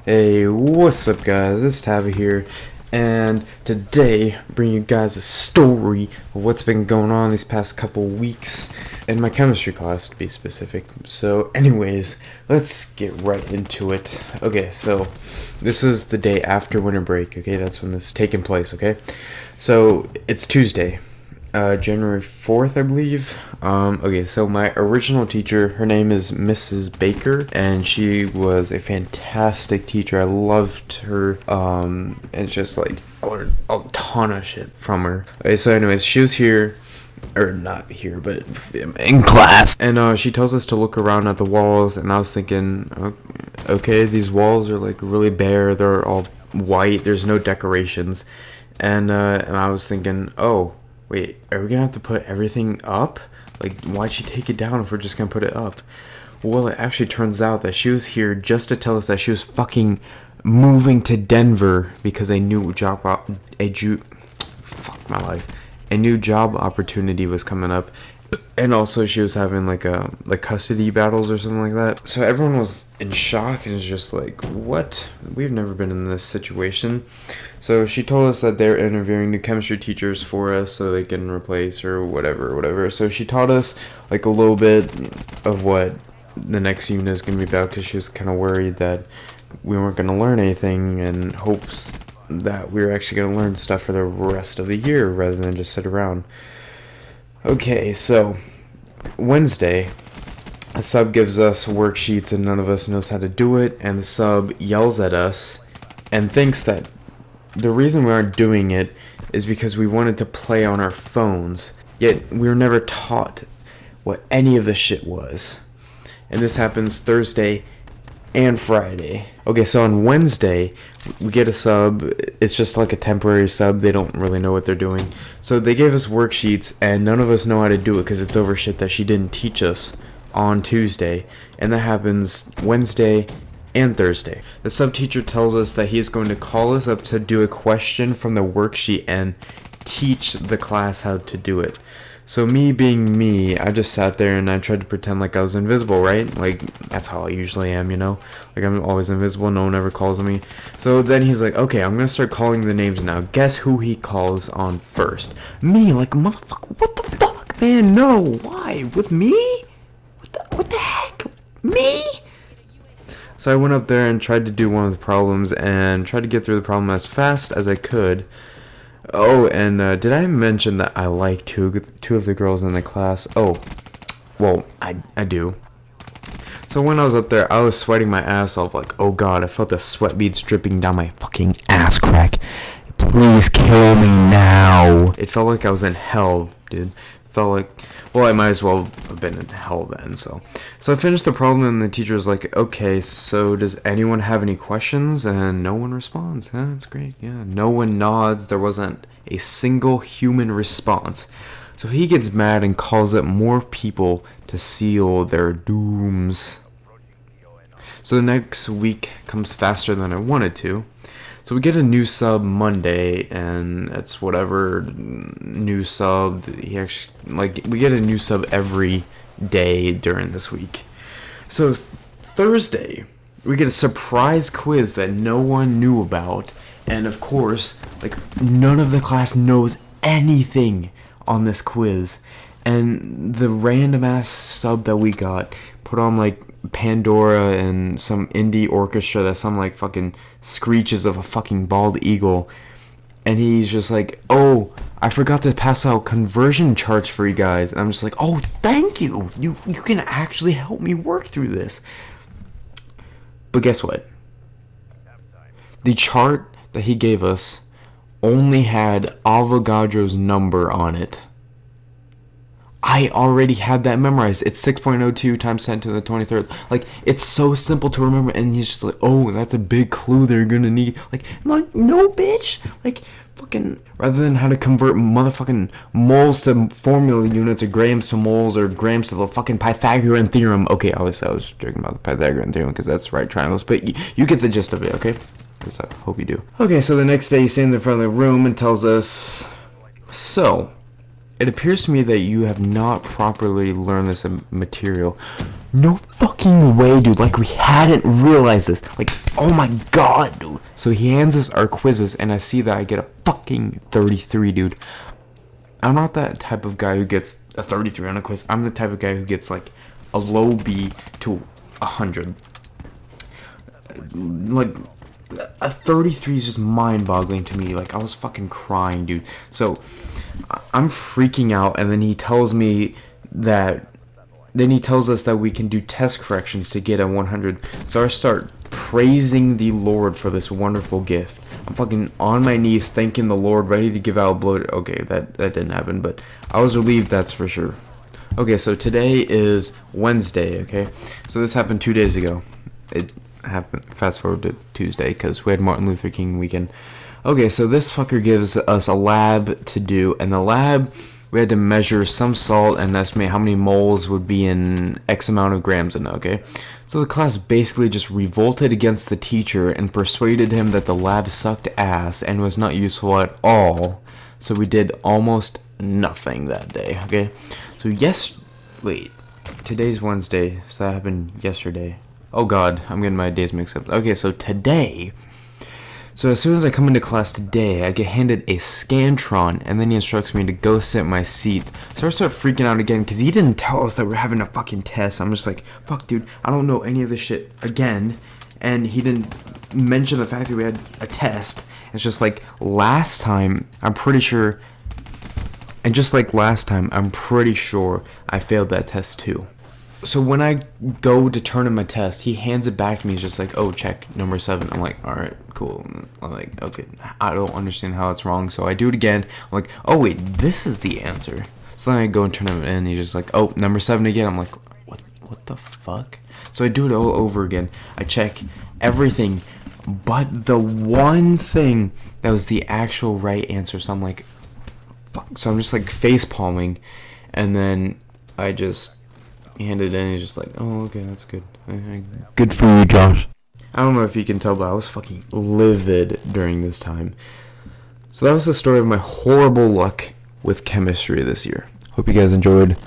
Hey, what's up guys, it's Tavuh here, and today I bring you guys a story of what's been going on these past couple weeks in my chemistry class, to be specific. So anyways, let's get right into it. Okay, so this is the day after winter break, okay, that's when this is taking place, okay? So it's Tuesday, January 4th, I believe. Okay, so my original teacher, her name is Mrs. Baker, and she was a fantastic teacher. I loved her. It's just like I learned a ton of shit from her. Okay, so anyways, she was here, or not here, but in class, and she tells us to look around at the walls, and I was thinking, okay, these walls are like really bare. They're all white. There's no decorations, and I was thinking, oh. Wait, are we gonna have to put everything up? Like, why'd she take it down if we're just gonna put it up? Well, it actually turns out that she was here just to tell us that she was fucking moving to Denver because a new job a new job opportunity was coming up, and also she was having like custody battles or something like that. So everyone was in shock and was just like, what? We've never been in this situation. So she told us that they're interviewing new chemistry teachers for us so they can replace or whatever. So she taught us like a little bit of what the next unit is going to be about, because she was kind of worried that we weren't going to learn anything, and hopes that we were actually going to learn stuff for the rest of the year rather than just sit around. Okay, so Wednesday, a sub gives us worksheets and none of us knows how to do it, and the sub yells at us and thinks that the reason we aren't doing it is because we wanted to play on our phones, yet we were never taught what any of this shit was. And this happens Thursday and Friday. Okay, so on Wednesday, we get a sub. It's just like a temporary sub. They don't really know what they're doing. So they gave us worksheets, and none of us know how to do it because it's over shit that she didn't teach us on Tuesday. And that happens Wednesday and Thursday. The sub teacher tells us that he is going to call us up to do a question from the worksheet and teach the class how to do it. So me being me, I just sat there and I tried to pretend like I was invisible, right? Like, that's how I usually am, you know? Like, I'm always invisible, no one ever calls on me. So then he's like, okay, I'm gonna start calling the names now. Guess who he calls on first? Me, like, motherfucker, what the fuck, man? No, why? With me? What the heck? Me? So I went up there and tried to do one of the problems and tried to get through the problem as fast as I could. Oh, and did I mention that I like two of the girls in the class? Oh, well, I do. So when I was up there, I was sweating my ass off. Like, oh god, I felt the sweat beads dripping down my fucking ass crack. Please kill me now. It felt like I was in hell, dude. Felt like, well, I might as well have been in hell then. So I finished the problem, and the teacher was like, okay, so does anyone have any questions? And no one responds. That's great. Yeah, no one nods. There wasn't a single human response. So he gets mad and calls up more people to seal their dooms. So the next week comes faster than I wanted to. So we get a new sub Monday, and that's whatever new sub. He actually, like, we get a new sub every day during this week. So Thursday, we get a surprise quiz that no one knew about, and of course, like, none of the class knows anything on this quiz. And the random ass sub that we got put on like Pandora and some indie orchestra that sound like fucking screeches of a fucking bald eagle, and he's just like, oh, I forgot to pass out conversion charts for you guys. And I'm just like, oh, thank you, you can actually help me work through this. But guess what, the chart that he gave us only had Avogadro's number on it. I already had that memorized. It's 6.02 times 10 to the 23rd. Like, it's so simple to remember. And he's just like, oh, that's a big clue they're gonna need. Like, I'm like, no, bitch. Like, fucking, rather than how to convert motherfucking moles to formula units, or grams to moles, or grams to the fucking Pythagorean theorem. Okay, obviously I was joking about the Pythagorean theorem because that's right triangles. But you get the gist of it, okay? Because I hope you do. Okay, so the next day he stands in front of the room and tells us, so, it appears to me that you have not properly learned this material. no fucking way, dude. Like, we hadn't realized this. Like, oh my god, dude. So he hands us our quizzes, and I see that I get a fucking 33, dude. I'm not that type of guy who gets a 33 on a quiz. I'm the type of guy who gets, like, a low B to 100. Like, a 33 is just mind-boggling to me. Like, I was fucking crying, dude. So I'm freaking out, and then he tells me that he tells us that we can do test corrections to get a 100. So I start praising the Lord for this wonderful gift. I'm fucking on my knees thanking the Lord, ready to give out a blow. Okay, that didn't happen, but I was relieved, that's for sure. Okay, so today is Wednesday, okay? So this happened 2 days ago. It happened, fast forward to Tuesday, because we had Martin Luther King weekend. Okay, so this fucker gives us a lab to do, and the lab, we had to measure some salt and estimate how many moles would be in X amount of grams in it, okay? So the class basically just revolted against the teacher and persuaded him that the lab sucked ass and was not useful at all. So we did almost nothing that day, okay? So wait, today's Wednesday, so that happened yesterday. Oh god, I'm getting my days mixed up. Okay, so today, so as soon as I come into class today, I get handed a Scantron, and then he instructs me to go sit in my seat. So I start freaking out again, because he didn't tell us that we're having a fucking test. I'm just like, fuck, dude, I don't know any of this shit again. And he didn't mention the fact that we had a test. It's just like last time, I'm pretty sure, and just like last time, I'm pretty sure I failed that test too. So when I go to turn in my test, he hands it back to me. He's just like, oh, check number 7. I'm like, all right, cool. I'm like, okay, I don't understand how it's wrong. So I do it again. I'm like, oh, wait, this is the answer. So then I go and turn it in. He's just like, oh, number 7 again. I'm like, what the fuck? So I do it all over again. I check everything but the one thing that was the actual right answer. So I'm like, fuck. So I'm just like face palming. And then I just handed in, he's just like, oh, okay, that's good. Good for you, Josh. I don't know if you can tell, but I was fucking livid during this time. So that was the story of my horrible luck with chemistry this year. Hope you guys enjoyed.